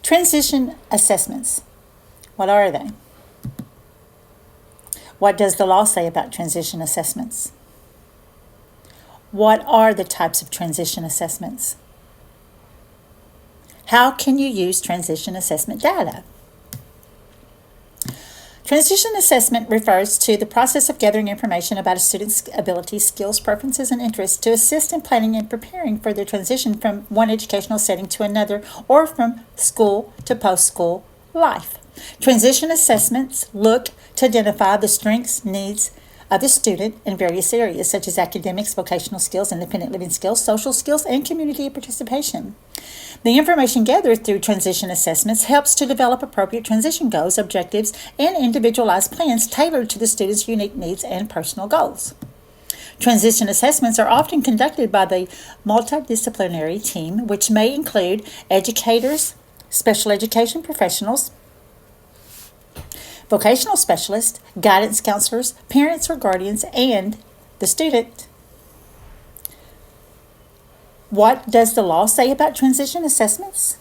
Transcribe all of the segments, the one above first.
Transition assessments. What are they? What does the law say about transition assessments? What are the types of transition assessments? How can you use transition assessment data? Transition assessment refers to the process of gathering information about a student's abilities, skills, preferences, and interests to assist in planning and preparing for their transition from one educational setting to another or from school to post-school life. Transition assessments look to identify the strengths, needs of the student in various areas such as academics, vocational skills, independent living skills, social skills, and community participation. The information gathered through transition assessments helps to develop appropriate transition goals, objectives, and individualized plans tailored to the student's unique needs and personal goals. Transition assessments are often conducted by the multidisciplinary team, which may include educators, special education professionals, vocational specialists, guidance counselors, parents or guardians, and the student. What does the law say about transition assessments?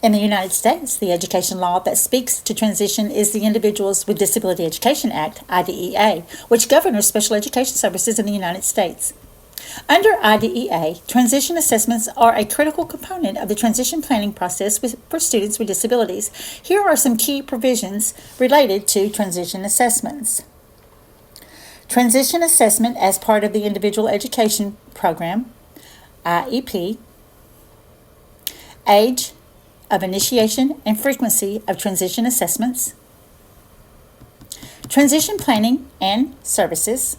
In the United States, the education law that speaks to transition is the Individuals with Disability Education Act, IDEA, which governs special education services in the United States. Under IDEA, transition assessments are a critical component of the transition planning process for students with disabilities. Here are some key provisions related to transition assessments. Transition assessment as part of the Individual Education Program, IEP, age of initiation and frequency of transition assessments, transition planning and services,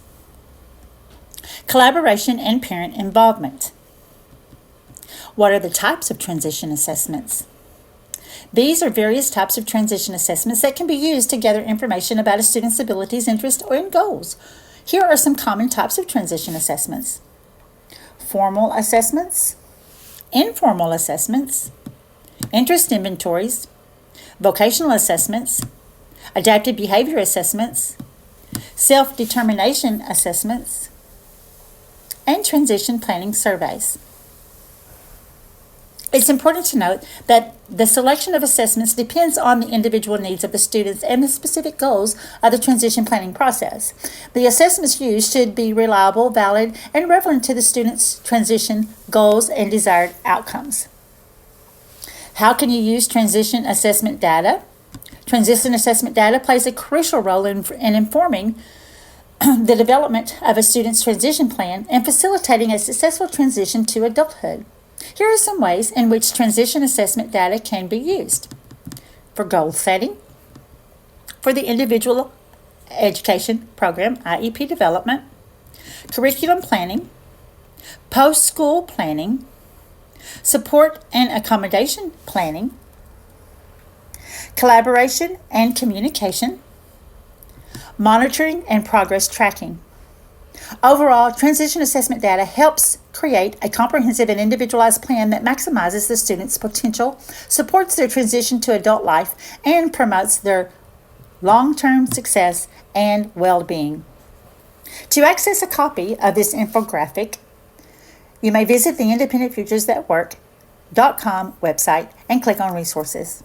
collaboration and parent involvement. What are the types of transition assessments? These are various types of transition assessments that can be used to gather information about a student's abilities, interests, and goals. Here are some common types of transition assessments. Formal assessments, informal assessments, interest inventories, vocational assessments, adaptive behavior assessments, self-determination assessments, and transition planning surveys. It's important to note that the selection of assessments depends on the individual needs of the students and the specific goals of the transition planning process. The assessments used should be reliable, valid, and relevant to the student's transition goals and desired outcomes. How can you use transition assessment data? Transition assessment data plays a crucial role in informing the development of a student's transition plan and facilitating a successful transition to adulthood. Here are some ways in which transition assessment data can be used. For goal setting, for the individual education program, IEP development, curriculum planning, post-school planning, support and accommodation planning, collaboration and communication, monitoring and progress tracking. Overall, transition assessment data helps create a comprehensive and individualized plan that maximizes the student's potential, supports their transition to adult life, and promotes their long-term success and well-being. To access a copy of this infographic, you may visit the independentfuturesthatwork.com website and click on resources.